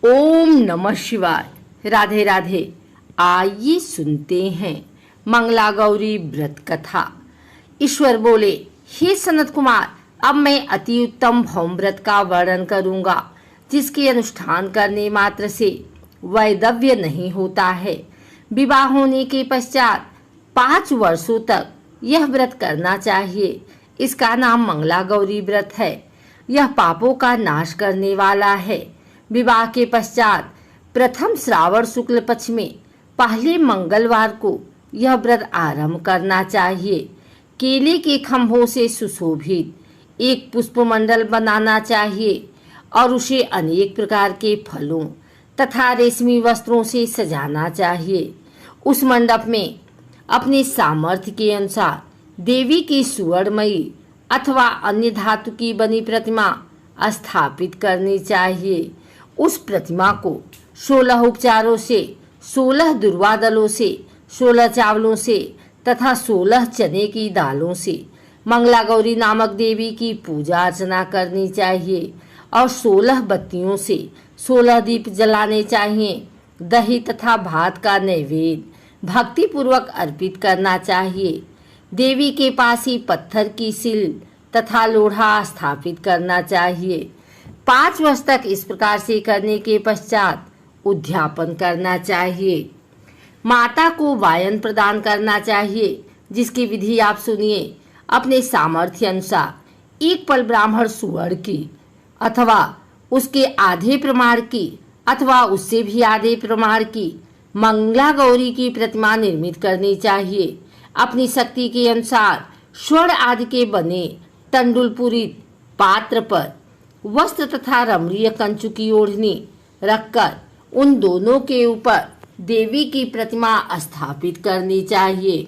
ओम नमः शिवाय। राधे राधे। आइए सुनते हैं मंगला गौरी व्रत कथा। ईश्वर बोले, हे सनत कुमार, अब मैं अति उत्तम भौम व्रत का वर्णन करूंगा, जिसके अनुष्ठान करने मात्र से वैधव्य नहीं होता है। विवाह होने के पश्चात 5 वर्षों तक यह व्रत करना चाहिए। इसका नाम मंगला गौरी व्रत है। यह पापों का नाश करने वाला है। विवाह के पश्चात प्रथम श्रावण शुक्ल पक्ष में पहले मंगलवार को यह व्रत आरंभ करना चाहिए। केले के खंभों से सुशोभित एक पुष्पमंडल बनाना चाहिए और उसे अनेक प्रकार के फलों तथा रेशमी वस्त्रों से सजाना चाहिए। उस मंडप में अपने सामर्थ्य के अनुसार देवी की सुवर्णमयी अथवा अन्य धातु की बनी प्रतिमा स्थापित करनी चाहिए। उस प्रतिमा को 16 उपचारों से, 16 दुर्वा दलों से, 16 चावलों से तथा 16 चने की दालों से मंगला गौरी नामक देवी की पूजा अर्चना करनी चाहिए और 16 बत्तियों से 16 दीप जलाने चाहिए। दही तथा भात का नैवेद्य भक्ति पूर्वक अर्पित करना चाहिए। देवी के पास ही पत्थर की सिल तथा लोढ़ा स्थापित करना चाहिए। 5 वर्ष तक इस प्रकार से करने के पश्चात उद्यापन करना चाहिए। माता को वायन प्रदान करना चाहिए, जिसकी विधि आप सुनिए। अपने सामर्थ्य अनुसार एक पल ब्राह्मण सुअर की अथवा उसके आधे प्रमाण की अथवा उससे भी आधे प्रमाण की मंगला गौरी की प्रतिमा निर्मित करनी चाहिए। अपनी शक्ति के अनुसार स्वर्ण आदि के बने तंडुलपूरित पात्र पर वस्त्र तथा रमणीय कंचु की ओढ़नी रखकर उन दोनों के ऊपर देवी की प्रतिमा स्थापित करनी चाहिए।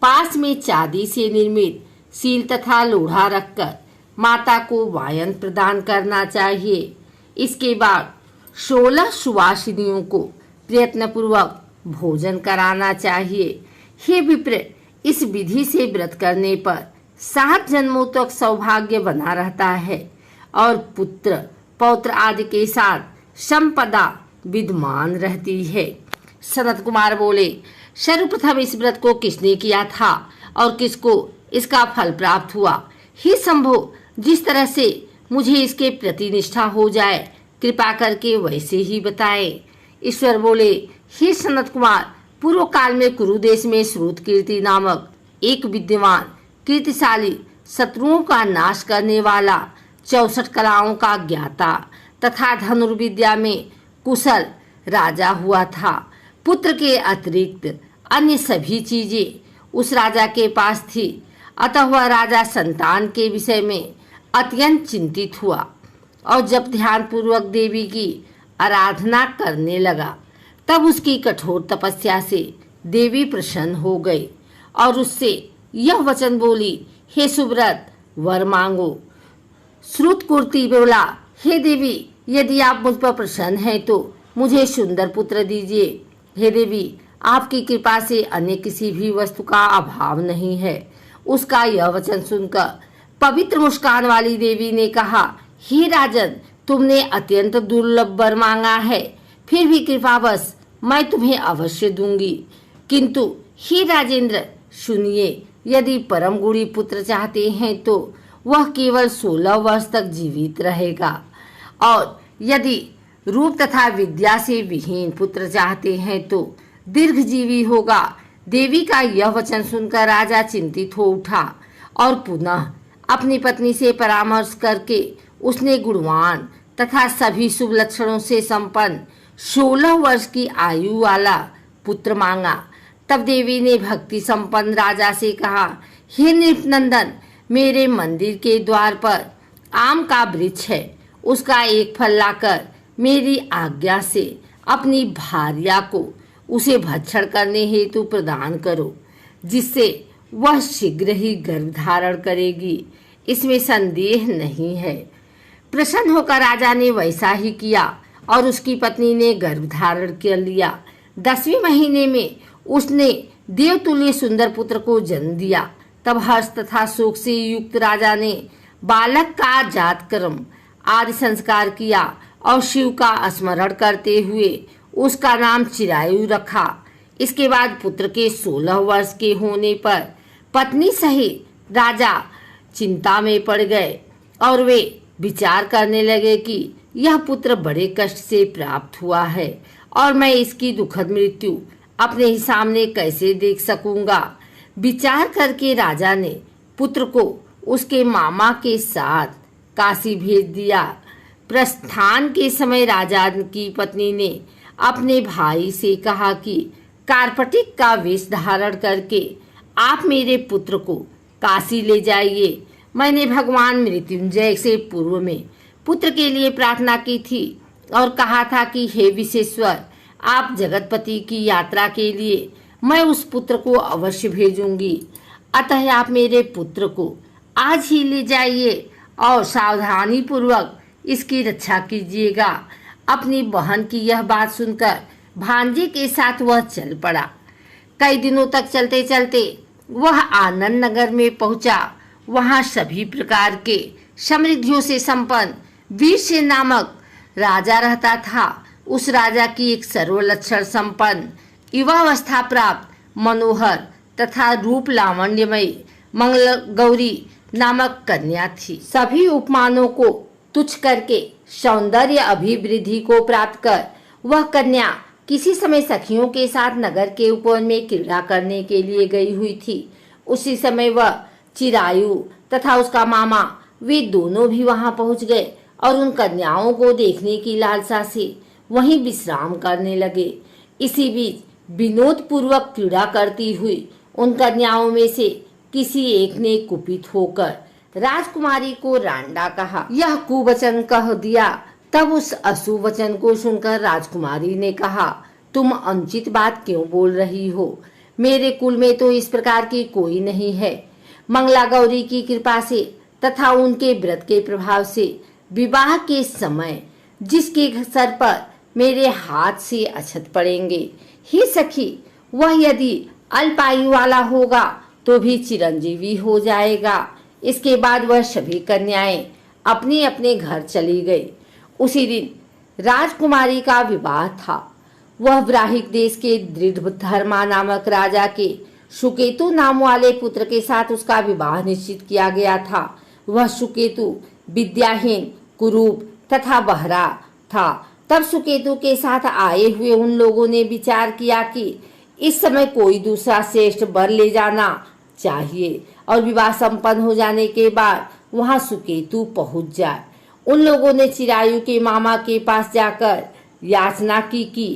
पास में चांदी से निर्मित सील तथा लोढ़ा रखकर माता को वायन प्रदान करना चाहिए। इसके बाद 16 सुवासिनियों को प्रयत्नपूर्वक भोजन कराना चाहिए। हे विप्र, इस विधि से व्रत करने पर 7 जन्मों तक सौभाग्य बना रहता है और पुत्र पौत्र आदि के साथ संपदा विद्यमान रहती है। सनत कुमार बोले, सर्वप्रथम इस व्रत को किसने किया था और किसको इसका फल प्राप्त हुआ? हे शंभो, जिस तरह से मुझे इसके प्रति निष्ठा हो जाए, कृपा करके वैसे ही बताएं। ईश्वर बोले, हे सनत कुमार, पूर्व काल में कुरु देश में श्रुत कीर्ति नामक एक विद्यमान कीर्तिशाली शत्रुओं का नाश करने वाला 64 कलाओं का ज्ञाता तथा धनुर्विद्या में कुशल राजा हुआ था। पुत्र के अतिरिक्त अन्य सभी चीजें उस राजा के पास थी। अतः वह राजा संतान के विषय में अत्यंत चिंतित हुआ और जब ध्यान पूर्वक देवी की आराधना करने लगा, तब उसकी कठोर तपस्या से देवी प्रसन्न हो गई और उससे यह वचन बोली, हे सुव्रत, वर मांगो। श्रुत कीर्ति बोला, हे देवी, यदि आप मुझ पर प्रसन्न हैं तो मुझे सुंदर पुत्र दीजिए। हे देवी, आपकी कृपा से अन्य किसी भी वस्तु का अभाव नहीं है। उसका यह वचन सुनकर पवित्र मुस्कान वाली देवी ने कहा, हे राजन, तुमने अत्यंत दुर्लभ वर मांगा है, फिर भी कृपावश मैं तुम्हें अवश्य दूंगी। किंतु हे राजेंद्र, सुनिए, यदि परम गुणी पुत्र चाहते हैं तो वह केवल 16 वर्ष तक जीवित रहेगा और यदि रूप तथा विद्या से विहीन पुत्र चाहते हैं तो दीर्घजीवी होगा। देवी का यह वचन सुनकर राजा चिंतित हो उठा और पुनः अपनी पत्नी से परामर्श करके उसने गुणवान तथा सभी शुभ लक्षणों से संपन्न 16 वर्ष की आयु वाला पुत्र मांगा। तब देवी ने भक्ति संपन्न राजा से कहा, हे नृपनंदन, मेरे मंदिर के द्वार पर आम का वृक्ष है, उसका एक फल लाकर मेरी आज्ञा से अपनी भार्या को उसे भक्षण करने हेतु प्रदान करो, जिससे वह शीघ्र ही गर्भ धारण करेगी। इसमें संदेह नहीं है। प्रसन्न होकर राजा ने वैसा ही किया और उसकी पत्नी ने गर्भ धारण कर लिया। 10वें महीने में उसने देवतुल्य सुंदर पुत्र को जन्म दिया। तब हर्ष तथा शोक से युक्त राजा ने बालक का जातकर्म आदि संस्कार किया और शिव का स्मरण करते हुए उसका नाम चिरायु रखा। इसके बाद पुत्र के 16 वर्ष के होने पर पत्नी सहित राजा चिंता में पड़ गए और वे विचार करने लगे कि यह पुत्र बड़े कष्ट से प्राप्त हुआ है और मैं इसकी दुखद मृत्यु अपने ही सामने कैसे देख सकूंगा। विचार करके राजा ने पुत्र को उसके मामा के साथ काशी भेज दिया। प्रस्थान के समय राजा की पत्नी ने अपने भाई से कहा कि कार्पटिक का वेश धारण करके आप मेरे पुत्र को काशी ले जाइए। मैंने भगवान मृत्युंजय से पूर्व में पुत्र के लिए प्रार्थना की थी और कहा था कि हे विश्वेश्वर, आप जगतपति की यात्रा के लिए मैं उस पुत्र को अवश्य भेजूंगी। अतः आप मेरे पुत्र को आज ही ले जाइए और सावधानी पूर्वक इसकी रक्षा कीजिएगा। अपनी बहन की यह बात सुनकर भांजे के साथ वह चल पड़ा। कई दिनों तक चलते चलते वह आनंद नगर में पहुंचा। वहां सभी प्रकार के समृद्धियों से संपन्न वीरसेन नामक राजा रहता था। उस राजा की एक सर्वलक्षण संपन्न युवावस्था प्राप्त मनोहर तथा रूप लावण्यमयी मंगल गौरी नामक कन्या थी। सभी उपमानों को तुच्छ करके सौंदर्य अभिवृद्धि को प्राप्त कर वह कन्या किसी समय सखियों के साथ नगर के उपवन में क्रीड़ा करने के लिए गई हुई थी। उसी समय वह चिरायु तथा उसका मामा वे दोनों भी वहां पहुंच गए और उन कन्याओं को देखने की लालसा से वहीं विश्राम करने लगे। इसी बीच विनोद पूर्वक क्रीड़ा करती हुई उन कन्याओं में से किसी एक ने कुपित होकर राजकुमारी को रांडा कहा। यह कुवचन कह दिया। तब उस अशुभ वचन को सुनकर राजकुमारी ने कहा, तुम अनुचित बात क्यों बोल रही हो? मेरे कुल में तो इस प्रकार की कोई नहीं है। मंगला गौरी की कृपा से तथा उनके व्रत के प्रभाव से विवाह के समय जिसके सर पर मेरे हाथ से अक्षत पड़ेंगे, हे सखी, वह यदि अल्पायु वाला होगा तो भी चिरंजीवी हो जाएगा। इसके बाद वह सभी कन्याएं अपने अपने घर चली गई। उसी दिन राजकुमारी का विवाह था। वह ब्राह्मण देश के दृढ़धर्मा नामक राजा के सुकेतु नाम वाले पुत्र के साथ उसका विवाह निश्चित किया गया था। वह सुकेतु विद्याहीन, कुरूप तथा बहरा था। तब सुकेतु के साथ आए हुए उन लोगों ने विचार किया कि इस समय कोई दूसरा श्रेष्ठ वर ले जाना चाहिए और विवाह संपन्न हो जाने के बाद वहां सुकेतु पहुंच जाए। उन लोगों ने चिरायु के मामा के पास जाकर याचना की कि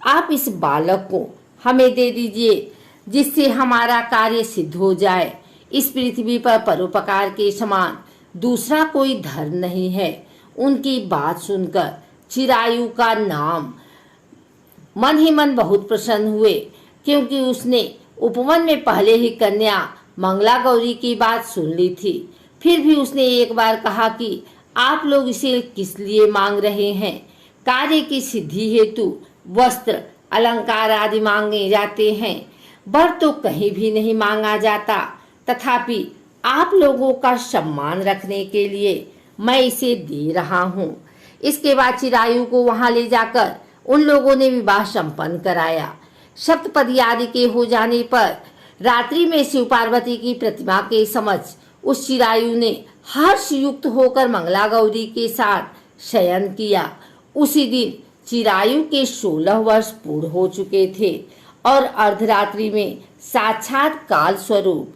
आप इस बालक को हमें दे दीजिए जिससे हमारा कार्य सिद्ध हो जाए। इस पृथ्वी पर परोपकार के समान दूसरा कोई धर्म नहीं है। उनकी बात सुनकर चिरायु का नाम मन ही मन बहुत प्रसन्न हुए, क्योंकि उसने उपवन में पहले ही कन्या मंगला गौरी की बात सुन ली थी। फिर भी उसने एक बार कहा कि आप लोग इसे किस लिए मांग रहे हैं? कार्य की सिद्धि हेतु वस्त्र, अलंकार आदि मांगे जाते हैं, वर तो कहीं भी नहीं मांगा जाता। तथापि आप लोगों का सम्मान रखने के लिए मैं इसे दे रहा हूँ। इसके बाद चिरायु को वहां ले जाकर उन लोगों ने विवाह संपन्न कराया। सप्तपदी आदि के हो जाने पर रात्रि में शिव पार्वती की प्रतिमा के समक्ष उस चिरायु ने हर्ष युक्त होकर मंगला गौरी के साथ शयन किया। उसी दिन चिरायु के 16 वर्ष पूर्ण हो चुके थे और अर्धरात्रि में साक्षात काल स्वरूप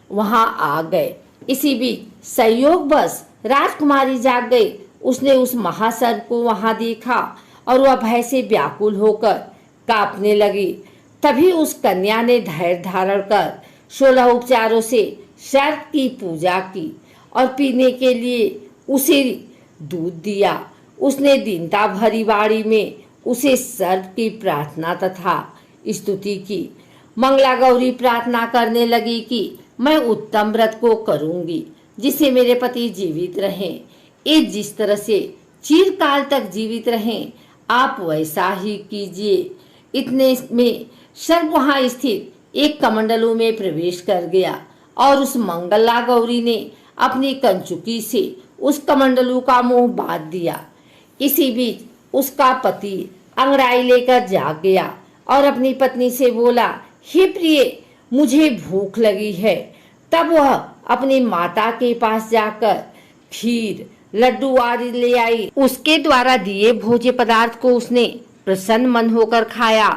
वहां आ गए। इसी बीच संयोगवश राजकुमारी जाग गई। उसने उस महासर्प को वहां देखा और वह भय से व्याकुल होकर कांपने लगी। तभी उस कन्या ने धैर्य धारण कर 16 उपचारों से सर्प की पूजा की और पीने के लिए उसे दूध दिया। उसने दीनता भरी वाणी में उसे सर्प की प्रार्थना तथा स्तुति की। मंगला गौरी प्रार्थना करने लगी कि मैं उत्तम व्रत को करूंगी जिससे मेरे पति जीवित रहें। ये जिस तरह से चिरकाल तक जीवित रहें, आप वैसा ही कीजिए। इतने में सर्प वहां स्थित एक कमंडलू में प्रवेश कर गया और उस मंगला गौरी ने अपनी कंचुकी से उस कमंडलू का मुंह बांध दिया। इसी बीच उसका पति अंगड़ाई लेकर जाग गया और अपनी पत्नी से बोला, हे प्रिय, मुझे भूख लगी है। तब वह अपनी माता के पास जाकर खीर, लड्डू आदि ले आई। उसके द्वारा दिए भोज्य पदार्थ को उसने प्रसन्न मन होकर खाया।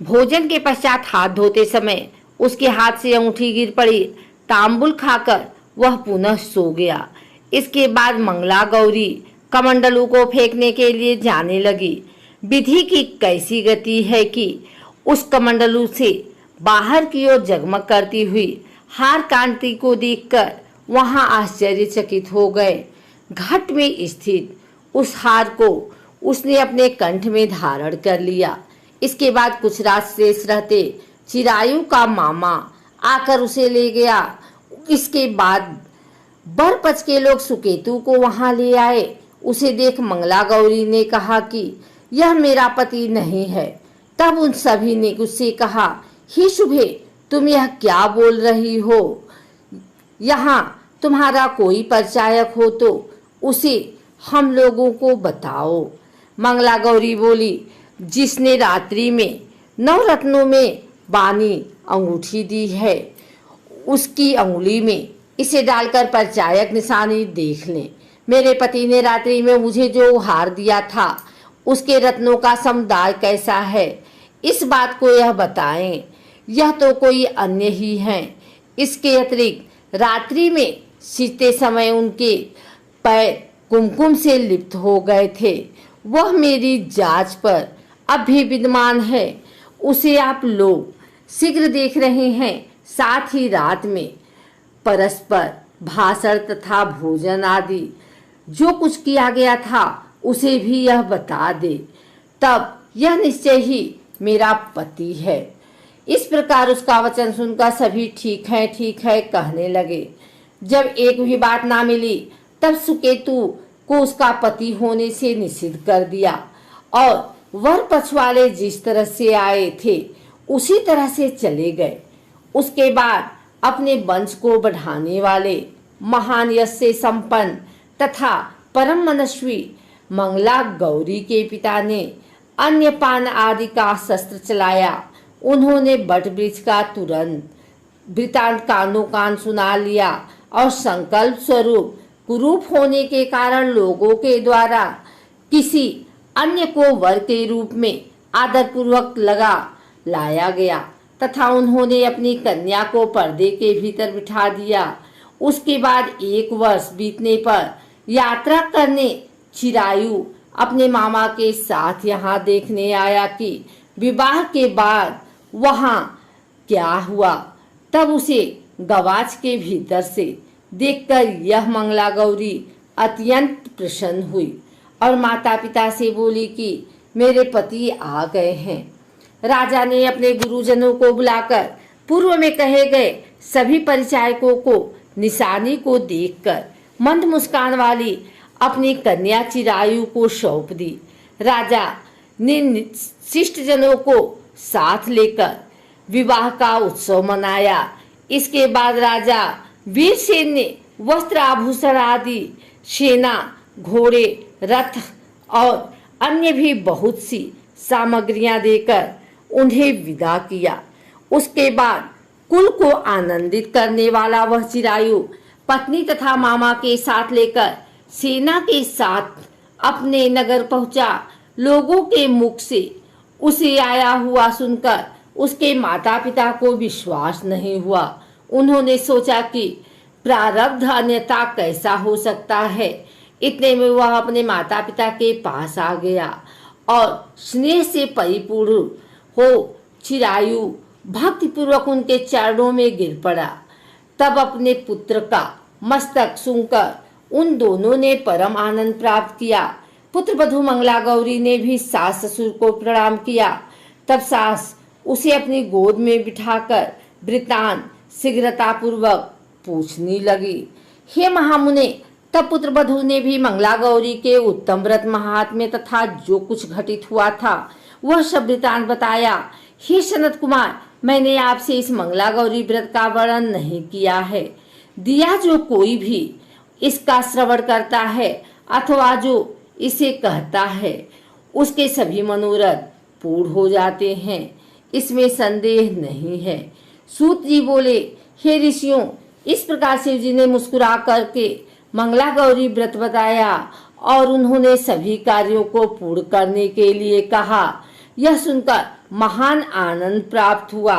भोजन के पश्चात हाथ धोते समय उसके हाथ से अंगूठी गिर पड़ी। तांबुल खाकर वह पुनः सो गया। इसके बाद मंगला गौरी कमंडलू को फेंकने के लिए जाने लगी। विधि की कैसी गति है कि उस कमंडलू से बाहर की ओर जगमग करती हुई हार कांति को देखकर वहां आश्चर्यचकित हो गए। घट में स्थित उस हार को उसने अपने कंठ में धारण कर लिया। इसके बाद कुछ रात शेष रहते चिरायु का मामा आकर उसे ले गया। इसके बाद बरपच के लोग सुकेतु को वहां ले आए। उसे देख मंगला गौरी ने कहा कि यह मेरा पति नहीं है। तब उन सभी ने उससे कहा, हे शुभे, तुम यह क्या बोल रही हो? यहाँ तुम्हारा कोई परिचायक हो तो उसे हम लोगों को बताओ। मंगला गौरी बोली, जिसने रात्रि में नवरत्नों में बानी अंगूठी दी है, उसकी अंगुली में इसे डालकर परिचायक निशानी देख लें। मेरे पति ने रात्रि में मुझे जो हार दिया था उसके रत्नों का समुदाय कैसा है, इस बात को यह बताएं। यह तो कोई अन्य ही हैं। इसके अतिरिक्त रात्रि में सीते समय उनके पैर कुमकुम से लिप्त हो गए थे। वह मेरी जांच पर अब भी विद्यमान है। उसे आप लोग शीघ्र देख रहे हैं। साथ ही रात में परस्पर भाषण तथा भोजन आदि जो कुछ किया गया था उसे भी यह बता दे। तब यह निश्चय ही मेरा पति है। इस प्रकार उसका वचन सुनकर सभी ठीक है कहने लगे। जब एक भी बात ना मिली तब सुकेतु को उसका पति होने से निषिद्ध कर दिया और वर पक्ष वाले जिस तरह से आए थे उसी तरह से चले गए। उसके बाद अपने वंश को बढ़ाने वाले महान यश से संपन्न तथा परम मनस्वी मंगला गौरी के पिता ने अन्यपान आदि का शस्त्र चलाया। उन्होंने बट वृक्ष का तुरंत वृतांत कानो कान सुना लिया और संकल्प स्वरूप कुरूप होने के कारण लोगों के द्वारा किसी अन्य को वर के रूप में आदर पूर्वक लगा लाया गया तथा उन्होंने अपनी कन्या को पर्दे के भीतर बिठा दिया। उसके बाद 1 वर्ष बीतने पर यात्रा करने चिरायु अपने मामा के साथ यहाँ देखने आया कि विवाह के बाद वहाँ क्या हुआ। तब उसे गवाच के भीतर से देखकर यह मंगला गौरी अत्यंत प्रसन्न हुई और माता पिता से बोली कि मेरे पति आ गए हैं। राजा ने अपने गुरुजनों को बुलाकर पूर्व में कहे गए सभी परिचायकों को निशानी को देखकर मंद मुस्कान वाली अपनी कन्या चिरायु को सौंप दी। राजा ने शिष्ट जनों को साथ लेकर विवाह का उत्सव मनाया। इसके बाद राजा वीरसेन ने वस्त्र आभूषण आदि सेना, घोड़े, रथ और अन्य भी बहुत सी सामग्रियां देकर उन्हें विदा किया। उसके बाद कुल को आनंदित करने वाला वह चिरायु पत्नी तथा मामा के साथ लेकर सेना के साथ अपने नगर पहुंचा। लोगों के मुख से उसे आया हुआ सुनकर उसके माता पिता को विश्वास नहीं हुआ। उन्होंने सोचा कि प्रारब्ध अन्यथा कैसा हो सकता है। इतने में वह अपने माता पिता के पास आ गया और स्नेह से परिपूर्ण हो चिरायु भक्तिपूर्वक उनके चरणों में गिर पड़ा। तब अपने पुत्र का मस्तक सूंघकर उन दोनों ने परम आनंद प्राप्त किया। पुत्र वधू मंगला गौरी ने भी सास ससुर को प्रणाम किया। तब सास उसे अपनी गोद में बिठाकर वृतांत शीघ्रतापूर्वक पूछने लगी। हे महामुने, तब पुत्र वधू ने भी मंगला गौरी के उत्तम व्रत महात्म्य तथा जो कुछ घटित हुआ था वह सब वृतांत बताया। हे सनत कुमार, मैंने आपसे इस मंगला गौरी व्रत का वर्णन नहीं किया है। दिया जो कोई भी इसका श्रवण करता है अथवा जो इसे कहता है उसके सभी मनोरथ पूर्ण हो जाते हैं, इसमें संदेह नहीं है। सूत जी बोले, हे ऋषियों, इस प्रकार शिव जी ने मुस्कुरा करके मंगला गौरी व्रत बताया और उन्होंने सभी कार्यों को पूर्ण करने के लिए कहा। यह सुनकर महान आनंद प्राप्त हुआ।